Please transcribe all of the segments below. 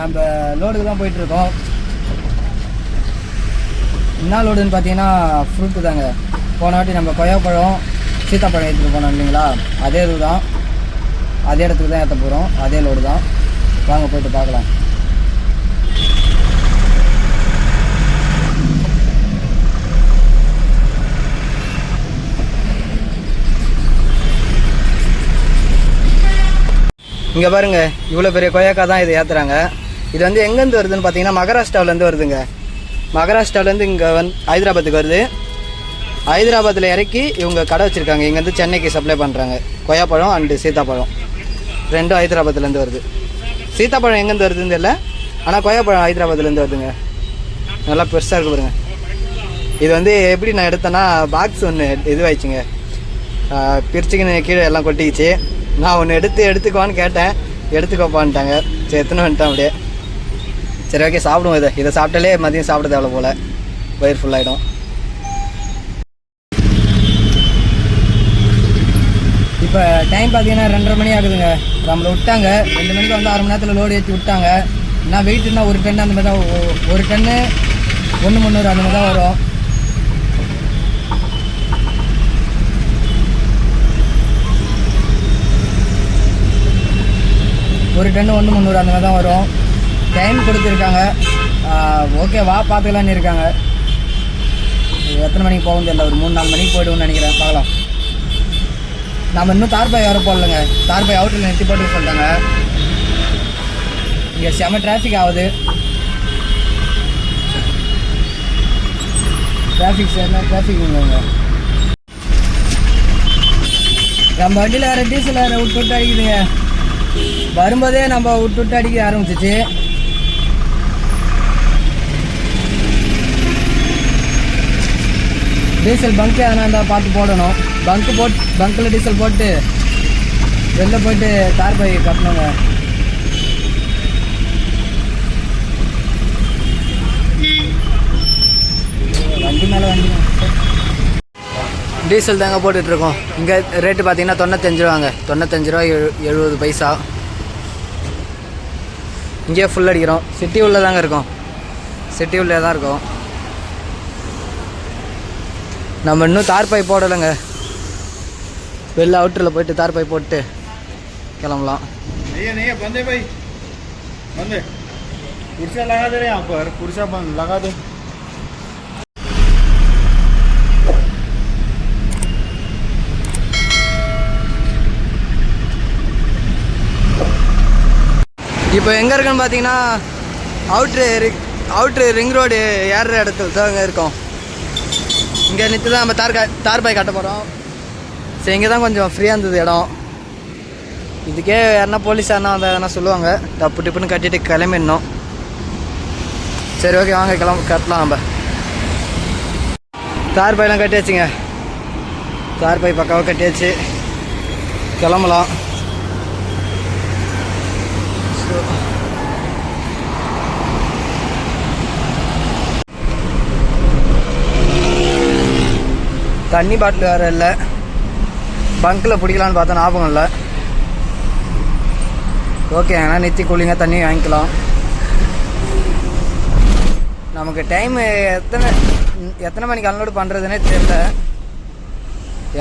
நம்ம லோடுக்கு தான் போயிட்டுருக்கோம். என்ன லோடுன்னு பார்த்தீங்கன்னா ஃப்ரூட்டு தாங்க. போன வாட்டி நம்ம கொய்யாப்பழம் சீத்தாப்பழம் ஏற்றிட்டு போனோம் இல்லைங்களா, அதே இது தான், அதே இடத்துக்கு தான் ஏற்ற போகிறோம். அதே லோடு தான். வாங்க போயிட்டு பார்க்கலாம். இங்கே பாருங்கள், இவ்வளோ பெரிய கொய்யாக்கா தான் இது ஏற்றுறாங்க. இது வந்து எங்கேருந்து வருதுன்னு பார்த்தீங்கன்னா மகாராஷ்டிராவிலேருந்து வருதுங்க. மகாராஷ்டிராவிலேருந்து இங்கே ஹைதராபாத்துக்கு வருது. ஹைதராபாத்தில் இறக்கி இவங்க கடை வச்சுருக்காங்க. இங்கேருந்து சென்னைக்கு சப்ளை பண்ணுறாங்க. கொய்யாப்பழம் அண்டு சீத்தாப்பழம் ரெண்டும் ஹைதராபாத்துலேருந்து வருது. சீத்தாப்பழம் எங்கேருந்து வருதுன்னு தெரியல, ஆனால் கொய்யாப்பழம் ஹைதராபாத்துலேருந்து வருதுங்க. நல்லா பெருசாக இருக்கு பாருங்க. இது வந்து எப்படி நான் எடுத்தேன்னா, பாக்ஸ் ஒன்று இதுவாகிடுச்சுங்க, பிரிச்சுக்கின்னு கீழே எல்லாம் கொட்டிக்கிச்சு. நான் ஒன்று எடுத்துக்குவான்னு கேட்டேன், எடுத்துக்கோப்பான்ட்டாங்க. சரி எத்தனை வந்துட்டேன் அப்படியே. சரி ஓகே சாப்பிடுவோம். இதை சாப்பிட்டாலே மதியம் சாப்பிட தேவை போல், வயிறு ஃபுல்லாகிடும். இப்போ டைம் பார்த்தீங்கன்னா 2:30 மணி ஆகுதுங்க. நம்மளை விட்டாங்க 2 மணிக்கு வந்து 6 மணி நேரத்தில் லோடு ஏற்றி விட்டாங்க. நான் வெயிட்னா 1 டன் அந்த மாதிரி தான், 1 டன்னு 1,300 அந்த மாதிரி தான் வரும். ஒரு டன்னு 1,300 அந்த மாதிரி தான் வரும். டைம் கொடுத்துருக்காங்க. ஓகே வா பார்த்துக்கலான்னு இருக்காங்க. எத்தனை மணிக்கு போகும் தெரியல, ஒரு 3-4 மணிக்கு போய்டுவோம்னு நினைக்கிறேன். பார்க்கலாம். நம்ம இன்னும் தார்பாய் வர போடலைங்க. தார்பாய் அவுட்டில் நிறுத்தி போட்டு சொல்லிட்டாங்க. இங்கே செம டிராஃபிக் ஆகுது. டிராஃபிக் இல்லைங்க. நம்ம வண்டியில் வேறு டீசல் வேறு விட்டு அடிக்குதுங்க. வரும்போதே நம்ம விட்டு அடிக்க ஆரம்பிச்சிச்சு. டீசல் பங்க்கு எதனா இருந்தால் பார்த்து போடணும். பங்க்கில் டீசல் போட்டு வெளில போயிட்டு தார் பை கட்டணுங்க. வண்டி மேலே வண்டி டீசல் தாங்க போட்டுட்ருக்கோம். இங்கே ரேட்டு பார்த்தீங்கன்னா 95 ரூபாங்க. 95 ரூபா 70 பைசா. இங்கேயே ஃபுல் அடிக்கிறோம். சிட்டி உள்ளே தாங்க இருக்கோம். சிட்டி உள்ளே தான் இருக்கோம். நம்ம இன்னும் தார்பாய் போடலைங்க. வெளில அவுட்டரில் போயிட்டு தார்பாய் போட்டு கிளம்பலாம். இப்போ எங்கே இருக்குன்னு பார்த்தீங்கன்னா அவுட்ரு ரிங் ரோடு ஏறுற இடத்துல தாங்க இருக்கோம். இங்கே நிற்று தான் நம்ம தார்பாய் கட்ட போகிறோம். சரி இங்கே தான் கொஞ்சம் ஃப்ரீயாக இருந்தது இடம். இதுக்கே யாருன்னா போலீஸ் யாருன்னா வந்து எதனா சொல்லுவாங்க. டப்பு டிப்புன்னு கட்டிட்டு கிளம்பிடணும். சரி ஓகே வாங்க கட்டலாம். நம்ம தார்பாயெலாம் கட்டியாச்சுங்க. தார்பாய் பக்காவாக கட்டியாச்சு. கிளம்பலாம். தண்ணி பாட்டில் வேறு இல்லை. பங்க்கில் பிடிக்கலான்னு பார்த்தா ஞாபகம் இல்லை. ஓகே ஏன்னா நிறுத்தி கூலிங்காக தண்ணி வாங்கிக்கலாம். நமக்கு டைம் எத்தனை மணிக்கு அன்லோடு பண்ணுறதுனே தெரியல.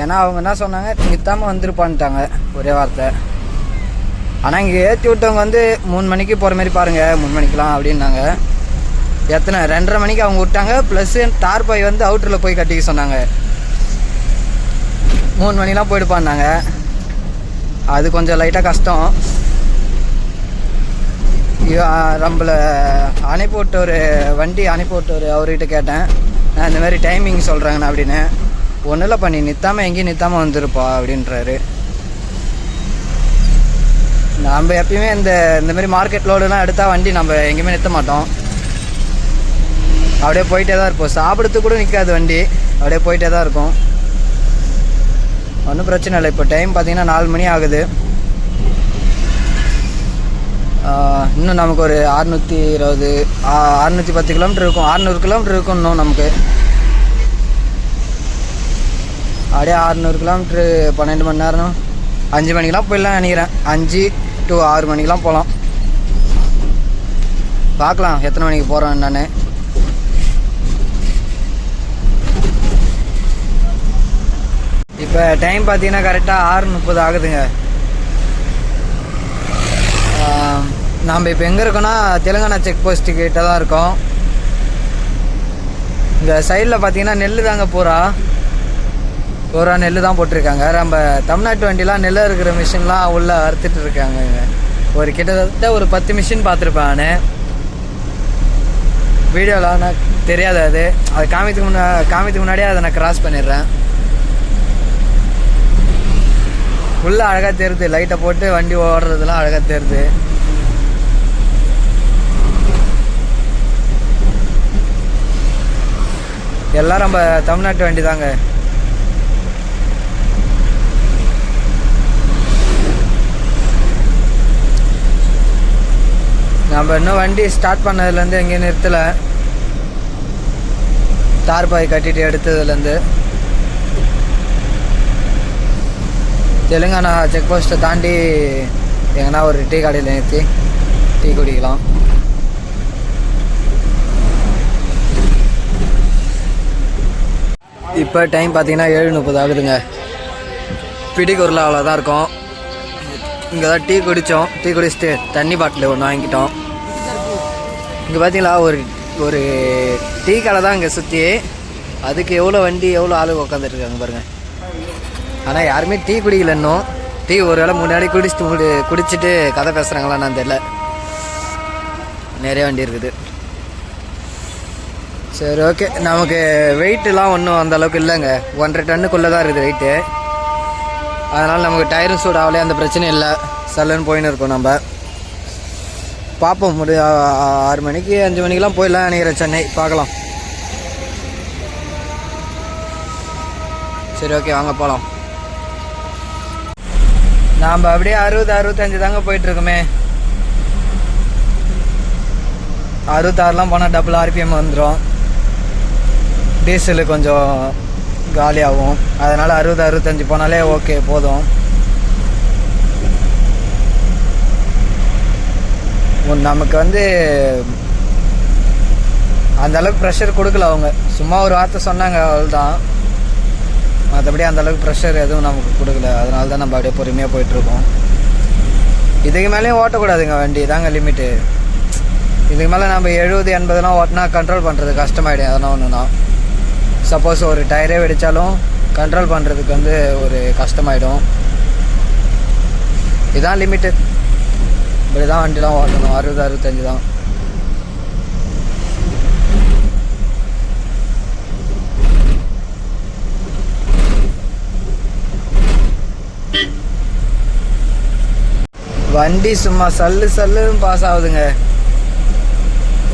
ஏன்னா அவங்க என்ன சொன்னாங்க, நிறுத்தாமல் வந்துருப்பான்ட்டாங்க ஒரே வார்த்தை. ஆனால் இங்கே ஏற்றி விட்டவங்க வந்து 3 மணிக்கு போகிற மாதிரி பாருங்கள், 3 மணிக்கெலாம் அப்படின்னாங்க. 2:30 மணிக்கு அவங்க விட்டாங்க. ப்ளஸ் தார்பாய் வந்து அவுட்டரில் போய் கட்டிக்க சொன்னாங்க. 3 மணிலாம் போயிடுப்பான்னாங்க. அது கொஞ்சம் லைட்டாக கஷ்டம். நம்மளை அனுப்பிவிட்ட ஒரு வண்டி அனுப்பிவிட்டு அவர்கிட்ட கேட்டேன், நான் இந்த மாதிரி டைமிங் சொல்கிறாங்கண்ணா அப்படின்னு. ஒன்றும் இல்லை பண்ணி நிற்காமல் எங்கேயும் நிற்காமல் வந்துருப்பா அப்படின்றாரு. நம்ம எப்பயுமே இந்த மாதிரி மார்க்கெட் லோடுலாம் எடுத்தால் வண்டி நம்ம எங்கேயுமே நிறுத்த மாட்டோம். அப்படியே போயிட்டே தான் இருப்போம். சாப்பிட்றதுக்கு கூட நிற்காது வண்டி, அப்படியே போயிட்டே தான் இருக்கும். ஒன்றும் பிரச்சனை இல்லை. இப்போ டைம் பார்த்தீங்கன்னா 4 மணி ஆகுது. இன்னும் நமக்கு ஒரு 620 610 கிலோமீட்டர் இருக்கும். 600 கிலோமீட்டர் இருக்கும் இன்னும் நமக்கு. அப்படியே 600 கிலோமீட்ரு 12 மணி நேரம் 5 மணிக்கெலாம் போயிடலாம் நினைக்கிறேன். 5 to 6 மணிக்கெலாம் போகலாம். பார்க்கலாம் எத்தனை மணிக்கு போகிறோம் நான். இப்போ டைம் பார்த்தீங்கன்னா கரெக்டாக 6:30 ஆகுதுங்க. நாம் இப்போ எங்கே இருக்கோன்னா தெலுங்கானா செக் போஸ்ட்டு கிட்ட தான் இருக்கோம். இந்த சைடில் பார்த்தீங்கன்னா நெல் தாங்க பூரா நெல் தான் போட்டிருக்காங்க. நம்ம தமிழ்நாட்டு வண்டிலாம் நெல் இருக்கிற மிஷின்லாம் உள்ளே அறுத்துட்டு இருக்காங்க. ஒரு கிட்டத்தட்ட ஒரு 10 மிஷின் பார்த்துருப்பேன் நான் வீடியோவில். ஆனால் தெரியாது அது காமித்துக்கு முன்னாடியே அதை நான் கிராஸ் பண்ணிடுறேன். உள்ளே அழகாக தெரியுது, லைட்டை போட்டு வண்டி ஓடுறதுலாம் அழகாக தெரியுது. எல்லாம் நம்ம தமிழ்நாட்டு வண்டி தாங்க. நம்ம இன்னும் வண்டி ஸ்டார்ட் பண்ணதுலேருந்து எங்கேயும் நிறுத்தலை. தார்பாய் கட்டிட்டு எடுத்ததுலேருந்து தெலுங்கானா செக் போஸ்ட்டை தாண்டி எங்கன்னா ஒரு டீ கடையில் நிறுத்தி டீ குடிக்கலாம். இப்போ டைம் பார்த்தீங்கன்னா 7:30 ஆகுதுங்க. பிடிக்கூரில் அவ்வளோதான் இருக்கும். இங்கே தான் டீ குடித்தோம். டீ குடிச்சிட்டு தண்ணி பாட்டில் ஒன்று வாங்கிட்டோம். இங்கே பார்த்தீங்களா ஒரு டீ கடை தான் இங்கே சுற்றி. அதுக்கு எவ்வளோ வண்டி எவ்வளோ ஆளு உட்காந்துருக்காங்க பாருங்கள். ஆனால் யாருமே டீ குடிக்கல இன்னும். டீ ஒரு வேளை முன்னாடி குடிச்சிட்டு கதை பேசுகிறாங்களான்னு தெரியல. நிறைய வண்டி இருக்குது. சரி ஓகே. நமக்கு வெயிட்டெலாம் ஒன்றும் அந்தளவுக்கு இல்லைங்க. 1.5 டன்னுக்குள்ளே தான் இருக்குது வெயிட்டு. அதனால் நமக்கு டயரும் சூடாகலே அந்த பிரச்சனை இல்லை. சல்லுன்னு போயின்னு இருக்கோம். நம்ம பார்ப்போம். 6 மணிக்கு 5 மணிக்கெலாம் போயிடலாம் நினைக்கிறேன் சென்னை. பார்க்கலாம். சரி ஓகே வாங்க போகலாம். நாம் அப்படியே 60-65 தாங்க போயிட்டுருக்கோமே. 66லாம் போனால் டபுள் ஆர்பிஎம் வந்துடும். டீசலு கொஞ்சம் காலியாகும். அதனால் 60-65 போனாலே ஓகே போதும். நமக்கு வந்து அந்தளவுக்கு ப்ரெஷர் கொடுக்கல அவங்க. சும்மா ஒரு வார்த்தை சொன்னாங்க, அவ்வளோதான். மற்றபடி அந்தளவுக்கு ப்ரெஷர் எதுவும் நமக்கு கொடுக்கல. அதனால தான் நம்ம அப்படியே பொறுமையாக போயிட்டுருக்கோம். இதுக்கு மேலேயும் ஓட்டக்கூடாதுங்க, வண்டி தாங்க லிமிட்டு. இதுக்கு மேலே நம்ம 70-80லாம் ஓட்டினா கண்ட்ரோல் பண்ணுறது கஷ்டமாயிடும். எதனா ஒன்றுனா சப்போஸ் ஒரு டயரே வெடித்தாலும் கண்ட்ரோல் பண்ணுறதுக்கு வந்து ஒரு கஷ்டமாயிடும். இதுதான் லிமிட்டு. இப்படி தான் வண்டிலாம் ஓட்டணும். 60-65 தான். வண்டி சும்மா சல்லுன்னு பாஸ் ஆகுதுங்க.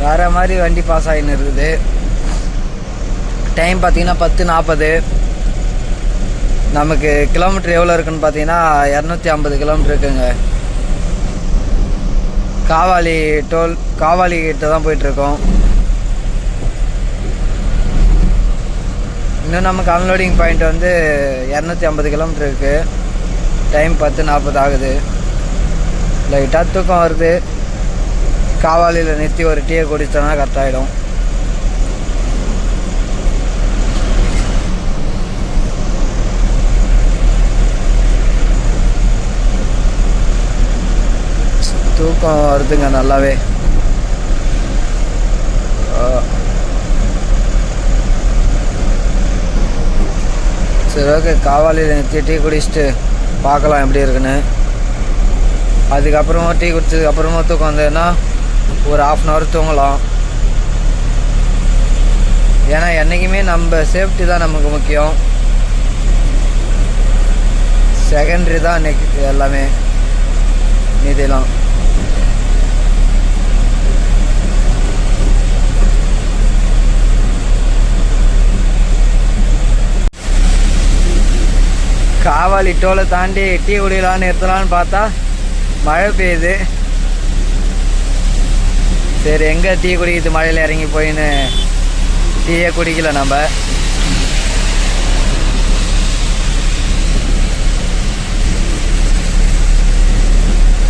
வேறு மாதிரி வண்டி பாஸ் ஆகின்னு இருக்குது. டைம் பார்த்தீங்கன்னா 10:40. நமக்கு கிலோமீட்டர் எவ்வளோ இருக்குன்னு பார்த்தீங்கன்னா 250 கிலோமீட்டர் இருக்குங்க. காவாலி கிட்ட தான் போயிட்டுருக்கோம். இன்னும் நமக்கு அன்லோடிங் பாயிண்ட் வந்து 250 கிலோமீட்டர் இருக்குது. டைம் 10:40 ஆகுது. லைட்டாக தூக்கம் வருது. காவாலியில் நிறுத்தி ஒரு டீயை குடித்தோன்னா கரெக்டாகிடும். தூக்கம் வருதுங்க நல்லாவே. சரி ஓகே. காவாலியில் நிறுத்தி டீ குடிச்சிட்டு பார்க்கலாம் எப்படி இருக்குன்னு. அதுக்கப்புறமா டீ குடிச்சதுக்கப்புறமா தூக்கம் வந்ததுன்னா ஒரு 1/2 hour தூங்கலாம். ஏன்னா என்றைக்குமே நம்ம சேஃப்டி தான் நமக்கு முக்கியம். செகண்டரி தான் எல்லாமே மீதிலாம். காவாலி டோலை தாண்டி டீ குடிக்கலான்னு நிறுத்தலான்னு பார்த்தா மழை பெய்யுது. சரி எங்கே டீ குடிக்கிறது, மழையில் இறங்கி போயின்னு டீயே குடிக்கல நம்ம.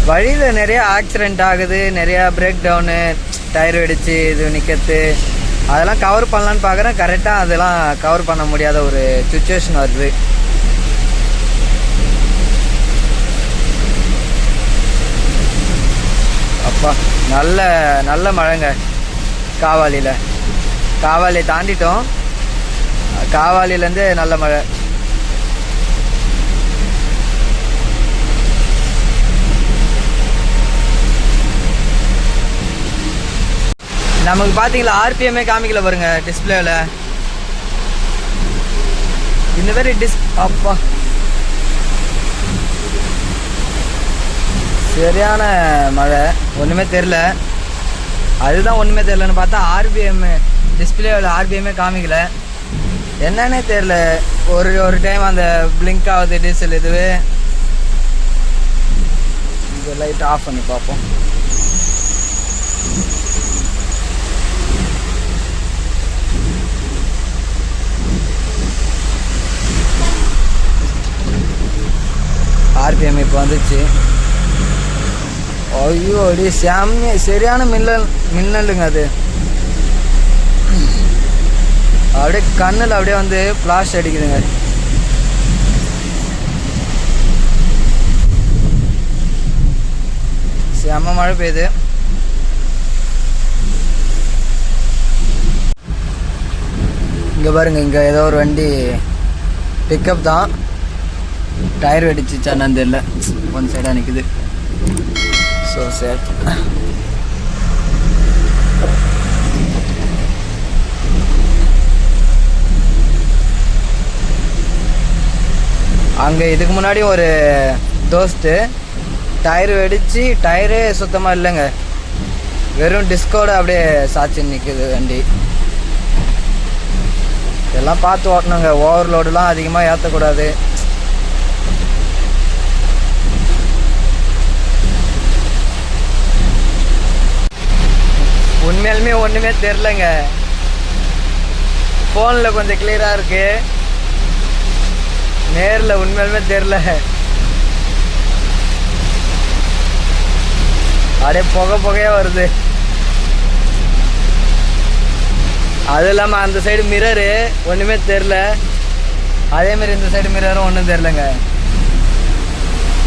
வழியில் நிறைய ஆக்சிடெண்ட் ஆகுது, நிறையா பிரேக் டவுனு. டயர் வெடிச்சு இது நிற்கிறது அதெல்லாம் கவர் பண்ணலான்னு பார்க்குறேன். கரெக்டாக அதெல்லாம் கவர் பண்ண முடியாத ஒரு சுச்சுவேஷன் வருது. அப்பா நல்ல நல்ல மழைங்க. காவாலி தாண்டிட்டோம். காவாலிலேருந்து நல்ல மழை. நமக்கு பார்த்தீங்களா ஆர்பிஎம்மே காமிக்கல பாருங்க டிஸ்பிளேவில். இந்த மாதிரி அப்பா சரியான மழை. ஒன்றுமே தெரில. அதுதான் ஒன்றுமே தெரிலன்னு பார்த்தா ஆர்பிஎம் டிஸ்பிளேவில் ஆர்பிஎம்மே காமிக்கல. என்னன்னே தெரில. ஒரு டைம் அந்த பிளிங்க் ஆகுது டீசல் இதுவே. இந்த லைட் ஆஃப் பண்ணி பார்ப்போம். ஆர்பிஎம் இப்போ வந்துச்சு. ஐயோ அப்படியே சரியான மின்னலுங்க. அது அப்படியே கண்ணில் அப்படியே வந்து ஃப்ளாஷ் அடிக்குதுங்க. செம்ம மழை பெய்யுது. இங்கே பாருங்க, இங்கே ஏதோ ஒரு வண்டி பிக்கப் தான். டயர் வெடிச்சிச்சான்னு தெரியல. ஒன் சைடாக நிற்குது. So sad. அங்கே இதுக்கு முன்னாடி ஒரு தோஸ்து டயர் வெடித்து டயரே சுத்தமாக இல்லைங்க. வெறும் டிஸ்கோடு அப்படியே சாட்சி நிற்குது வண்டி. இதெல்லாம் பார்த்து ஓட்டணுங்க. ஓவர்லோடுலாம் அதிகமாக ஏற்றக்கூடாது. உண்மையாலுமே ஒன்றுமே தெரிலங்க. ஃபோனில் கொஞ்சம் கிளியராக இருக்கு. நேரில் உண்மையாலுமே தெரில. அப்படியே புகையாக வருது. அது இல்லாமல் அந்த சைடு மிரரு ஒன்றுமே தெரில. அதேமாரி இந்த சைடு மிரரும் ஒன்றும் தெரிலங்க.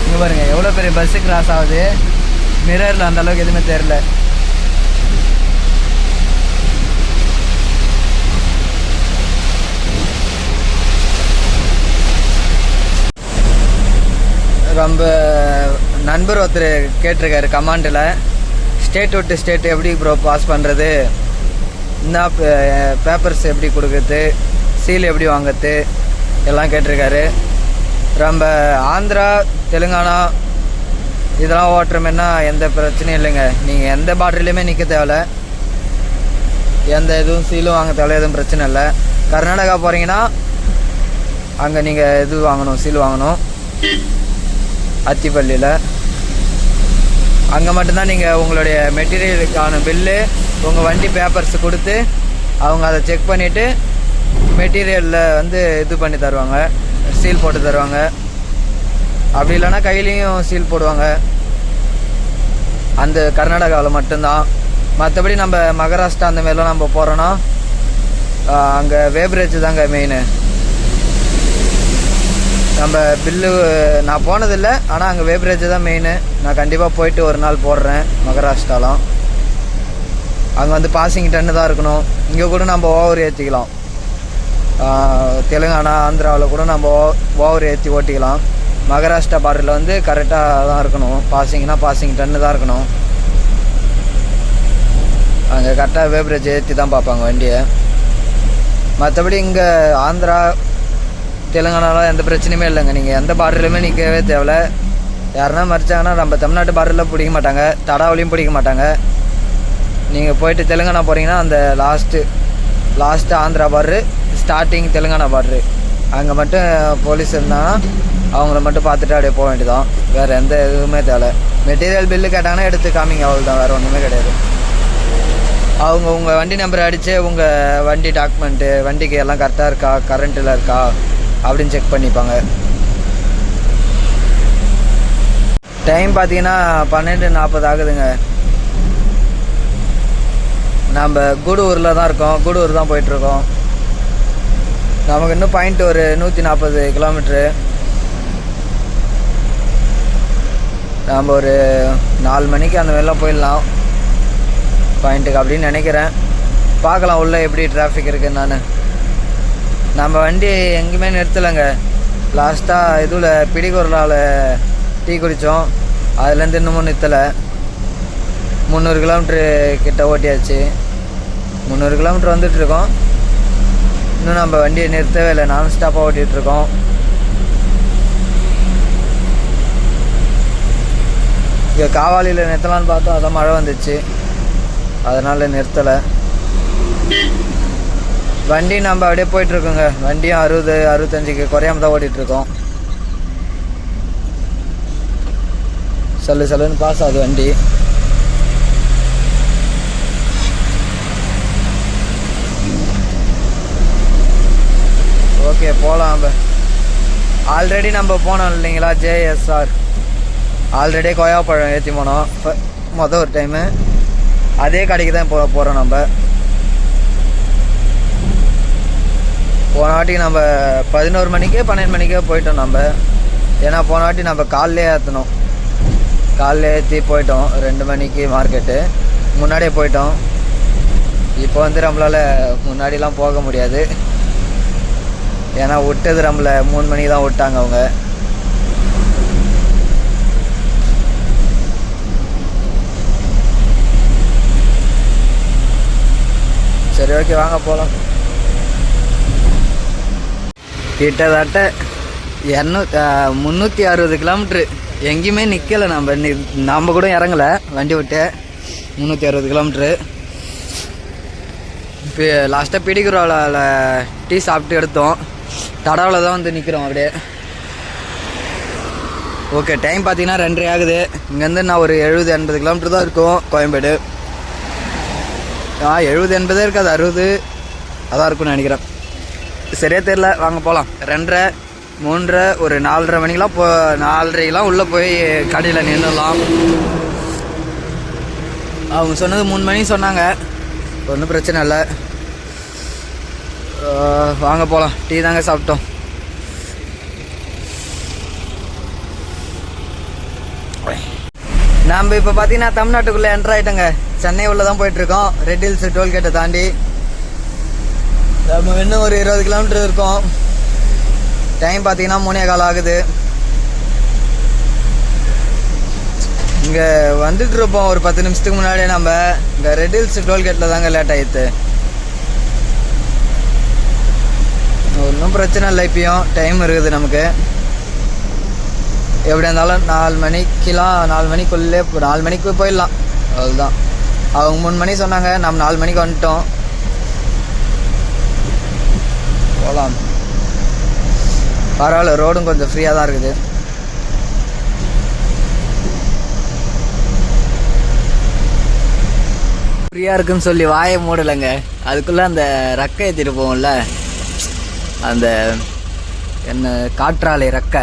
இங்கே பாருங்க எவ்வளோ பெரிய பஸ்ஸு கிராஸ் ஆகுது. மிரரில் அந்தளவுக்கு எதுவுமே தெரில. ரொம்ப நண்பர் ஒருத்தர் கேட்டிருக்காரு கமாண்டில், ஸ்டேட் விட்டு ஸ்டேட் எப்படி ப்ரோ பாஸ் பண்ணுறது, என்ன பேப்பர்ஸ் எப்படி கொடுக்குறது, சீல் எப்படி வாங்கிறது எல்லாம் கேட்டிருக்காரு. ரொம்ப ஆந்திரா தெலுங்கானா இதெல்லாம் ஓட்டுறமேனா எந்த பிரச்சனையும் இல்லைங்க. நீங்கள் எந்த பார்டர்லேயுமே நிற்க தேவையில்ல. எந்த எதுவும் சீலும் வாங்க தேவையில்ல. எதுவும் பிரச்சனை இல்லை. கர்நாடகா போகிறீங்கன்னா அங்கே நீங்கள் இது வாங்கணும், சீல் வாங்கணும். அத்திப்பள்ளியில் அங்கே மட்டும்தான் நீங்கள் உங்களுடைய மெட்டீரியலுக்கான பில்லு, உங்கள் வண்டி பேப்பர்ஸ் கொடுத்து அவங்க அதை செக் பண்ணிவிட்டு மெட்டீரியலில் வந்து இது பண்ணி தருவாங்க, சீல் போட்டு தருவாங்க. அப்படி இல்லைன்னா கையிலையும் சீல் போடுவாங்க. அந்த கர்நாடகாவில் மட்டும்தான். மற்றபடி நம்ம மகாராஷ்டிரா அந்த மாதிரிலாம் நம்ம போகிறோன்னா அங்கே வேப்ரேஜ் தாங்க மெயின். நம்ம பில்லு நான் போனதில்லை, ஆனால் அங்கே வேப்ரேஜ் தான் மெயின். நான் கண்டிப்பாக போயிட்டு ஒரு நாள் போடுறேன் மகாராஷ்டிராலாம். அங்கே வந்து பாசிங் டன்னு தான் இருக்கணும். இங்கே கூட நம்ம ஓவர் ஏற்றிக்கலாம். தெலுங்கானா ஆந்திராவில் கூட நம்ம ஓவர் ஏற்றி ஓட்டிக்கலாம். மகாராஷ்டிரா பார்டரில் வந்து கரெக்டாக தான் இருக்கணும். பாசிங்னா பாசிங் டன்னு தான் இருக்கணும். அங்கே கரெக்டாக வேப்ரேஜ் ஏற்றி தான் பார்ப்பாங்க வண்டியை. மற்றபடி இங்கே ஆந்திரா தெலுங்கானாலாம் எந்த பிரச்சனையுமே இல்லைங்க. நீங்கள் எந்த பார்டர்லையுமே நிற்கவே தேவையில்ல. யாருன்னா மறிச்சாங்கன்னா நம்ம தமிழ்நாட்டு பார்டரில் பிடிக்க மாட்டாங்க, தடாவிலையும் பிடிக்க மாட்டாங்க. நீங்கள் போயிட்டு தெலுங்கானா போகிறீங்கன்னா அந்த last Andhra border, starting Telangana border, அங்கே மட்டும் போலீஸ் இருந்தாங்கன்னா அவங்கள மட்டும் பார்த்துட்டு அப்படியே போக வேண்டியதான். வேறு எந்த இதுவுமே தேவை. மெட்டீரியல் பில்லு கேட்டாங்கன்னா எடுத்து காமிங்க, அவ்வளோதான். வேறு ஒன்றுமே கிடையாது. அவங்க உங்கள் வண்டி நம்பர் அடித்து உங்கள் வண்டி டாக்குமெண்ட்டு, வண்டிக்கு எல்லாம் கரெக்டாக இருக்கா, கரண்ட்டில் இருக்கா அப்படின்னு செக் பண்ணிப்பாங்க. டைம் பார்த்தீங்கன்னா 12:40 ஆகுதுங்க. நம்ம கூடூரில் தான் இருக்கோம், கூடூர் தான் போயிட்டுருக்கோம். நமக்கு இன்னும் பாயிண்ட் ஒரு 140 கிலோமீட்ரு. நம்ம ஒரு 4 மணிக்கு அந்த மாதிரிலாம் போயிடலாம் பாயிண்ட்டுக்கு அப்படின்னு நினைக்கிறேன். பார்க்கலாம் உள்ளே எப்படி டிராஃபிக் இருக்குன்னு. நம்ம வண்டி எங்கேயுமே நிறுத்தலைங்க. லாஸ்ட்டாக இதுவில் பிடிக்கூரில் டீ குடித்தோம், அதுலேருந்து இன்னமும் நிறுத்தலை. 300 கிலோமீட்ரு கிட்ட ஓட்டியாச்சு. 300 கிலோமீட்ரு வந்துட்டுருக்கோம். இன்னும் நம்ம வண்டியை நிறுத்தவே இல்லை, நான் ஸ்டாப்பாக ஓட்டிகிட்ருக்கோம். இங்கே காவாலியில் நிறுத்தலான்னு பார்த்தோம், அதான் மழை வந்துச்சு, அதனால் நிறுத்தலை. வண்டி நம்ம அப்படியே போயிட்டுருக்கோங்க. வண்டியும் 60-65க்கு குறையாம தான் ஓட்டிகிட்ருக்கோம். சொல்லுன்னு பாஸ் ஆகுது வண்டி. ஓகே போகலாம். ஆல்ரெடி நம்ம போனோம் இல்லைங்களா, JSR. ஆல்ரெடி கொய்யாப்பழம் ஏற்றி போனோம் மொதல் ஒரு டைமு. அதே கடைக்கு தான் போகிறோம். நம்ம போன வாட்டி நம்ம 11 மணிக்கே 12 மணிக்கே போயிட்டோம் நம்ம. ஏன்னா போன வாட்டி நம்ம காலையிலே ஏற்றணும், காலையில் ஏற்றி போயிட்டோம். 2 மணிக்கு மார்க்கெட்டு முன்னாடியே போயிட்டோம். இப்போ வந்து நம்மளால் முன்னாடிலாம் போக முடியாது, ஏன்னா விட்டது நம்மளை 3 மணிக்கு தான் விட்டாங்க அவங்க. சரி ஓகே வாங்க போகலாம். கிட்டத்தட்ட 360 கிலோமீட்ரு எங்கேயுமே நிற்கலை. நம்ம கூட இறங்கலை வண்டி விட்டு. 360 கிலோமீட்ரு. இப்போ லாஸ்ட்டாக பிடிக்குறாவில் டீ சாப்பிட்டு எடுத்தோம். தடாவில் தான் வந்து நிற்கிறோம் அப்படியே. ஓகே டைம் பார்த்தீங்கன்னா 2:30 ஆகுது. இங்கேருந்து நான் ஒரு 70-80 கிலோமீட்டர் தான் இருக்கும் கோயம்பேடு. 70-80 இருக்காது, 60 அதான் இருக்கும்னு நினைக்கிறேன், சரியா தெரில. வாங்க போகலாம். 2:30 3:30 ஒரு 4:30 மணிக்கெலாம் 4:30க்கெலாம் உள்ளே போய் கடையில் நின்றுடலாம். அவங்க சொன்னது 3 மணி சொன்னாங்க, ஒன்றும் பிரச்சனை இல்லை. வாங்க போகலாம். டீ தாங்க சாப்பிட்டோம். நம்ம இப்போ பார்த்தீங்கன்னா தமிழ்நாட்டுக்குள்ளே என்ட்ரு ஆகிட்டோங்க. சென்னை உள்ள தான் போயிட்டுருக்கோம். ரெட் ஹில்ஸ் டோல்கேட்டை தாண்டி நம்ம இன்னும் ஒரு 20 கிலோமீட்டர் இருக்கும். டைம் பார்த்தீங்கன்னா 3:15 ஆகுது. இங்கே வந்துட்டு இருப்போம் ஒரு 10 நிமிஷத்துக்கு முன்னாடியே. நம்ம இந்த ரெட் ஹில்ஸ் டோல்கேட்டில் தாங்க லேட் ஆகிடுது. ஒன்றும் பிரச்சனை இல்லை, இப்பயும் டைம் இருக்குது நமக்கு. எப்படி இருந்தாலும் 4 மணிக்கெலாம் 4 மணிக்குள்ளே 4 மணிக்கு போயிடலாம், அவ்வளோதான். அவங்க 3 மணி சொன்னாங்க, நம்ம 4 மணிக்கு வந்துட்டோம். போகலாம். பரவாயில்ல, ரோடும் கொஞ்சம் ஃப்ரீயாக தான் இருக்குது. ஃப்ரீயாக இருக்குன்னு சொல்லி வாயை மூடலைங்க. அதுக்குள்ளே அந்த ரெக்கை ஏற்றிட்டு போவோம்ல, அந்த என்ன காற்றாலை ரெக்கை,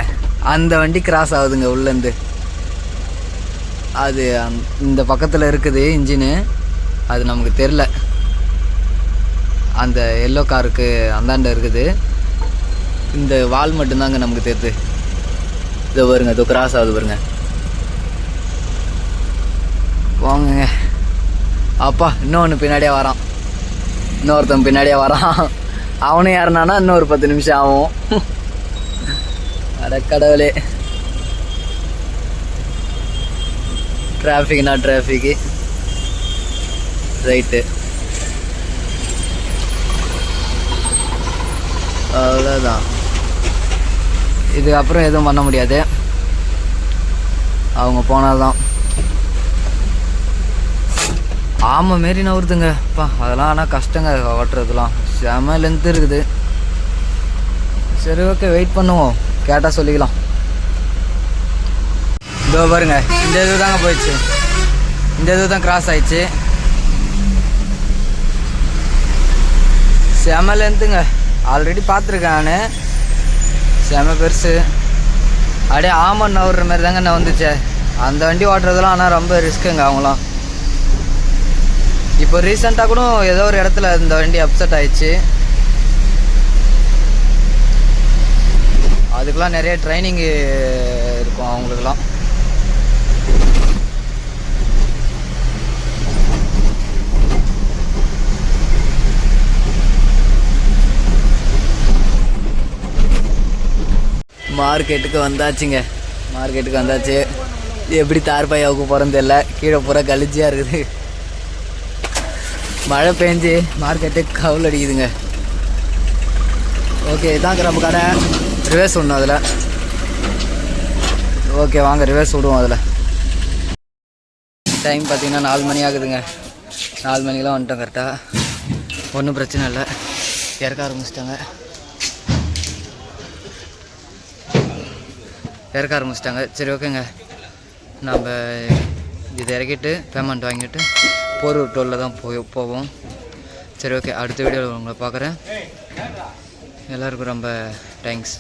அந்த வண்டி கிராஸ் ஆகுதுங்க உள்ளேருந்து. அது இந்த பக்கத்தில் இருக்குது இன்ஜினு, அது நமக்கு தெரில. அந்த எல்லோ காருக்கு அந்தாண்ட இருக்குது. இந்த வால் மட்டும்தாங்க நமக்கு தெரியுது. இதோ பாருங்க, இதோ கிராஸ் ஆகுது பாருங்க. வாங்குங்க. அப்பா இன்னொன்று பின்னாடியே வரான், இன்னொருத்தன் பின்னாடியே வரான். அவனும் யாருனானா இன்னும் ஒரு 10 நிமிஷம் ஆகும். அட கடவுளே, டிராஃபிக்னா டிராஃபிக்கு ரைட்டு. அவ்வளோதான், இதுக்கப்புறம் எதுவும் பண்ண முடியாது, அவங்க போனால்தான். ஆமாம் மாரி நவுறுதுங்க அப்பா. அதெல்லாம் ஆனால் கஷ்டங்க ஓட்டுறதுலாம், செம லென்த்து இருக்குது. சரி ஓகே வெயிட் பண்ணுவோம், கேட்டால் சொல்லிக்கலாம். இதோ பாருங்க, இந்த இது தாங்க போயிடுச்சு, இந்த இது தான் கிராஸ் ஆயிடுச்சு. செம லென்த்துங்க, ஆல்ரெடி பார்த்துருக்கேன் நான், செம பெருசு. அப்படியே ஆமன் நவுற மாதிரி தாங்க நான் வந்துச்சு. அந்த வண்டி ஓட்டுறதுலாம் ஆனால் ரொம்ப ரிஸ்க்குங்க. அவங்களாம் இப்போ ரீசெண்டாக கூட ஏதோ ஒரு இடத்துல இந்த வண்டி அப்செட் ஆயிடுச்சு. அதுக்கெலாம் நிறைய ட்ரைனிங்கு இருக்கும் அவங்களுக்குலாம். மார்க்கெட்டுக்கு வந்தாச்சுங்க. மார்க்கெட்டுக்கு வந்தாச்சு. எப்படி தார்பாயாவுக்கு போகிறது தெரியல. கீழே பூரா கழிச்சியாக இருக்குது. மழை பெஞ்சு மார்க்கெட்டு கவுல் அடிக்குதுங்க. ஓகே, இதாங்க நம்ம கடை. ரிவர்ஸ் விடணும் அதில். ஓகே, வாங்க ரிவர்ஸ் விடுவோம் அதில். டைம் பார்த்திங்கன்னா 4 மணி ஆகுதுங்க. 4 மணிக்கெலாம் வந்துட்டோம் கரெக்டாக. ஒன்றும் பிரச்சனை இல்லை. இறக்க ஆரம்பிச்சிட்டாங்க. சரி ஓகேங்க, நம்ம இதை இறக்கிட்டு பேமெண்ட் வாங்கிட்டு போரூர் டோலில் தான் போவோம். சரி ஓகே, அடுத்த வீடியோவில் உங்களை பார்க்குறேன். எல்லாருக்கும் ரொம்ப தேங்க்ஸ்.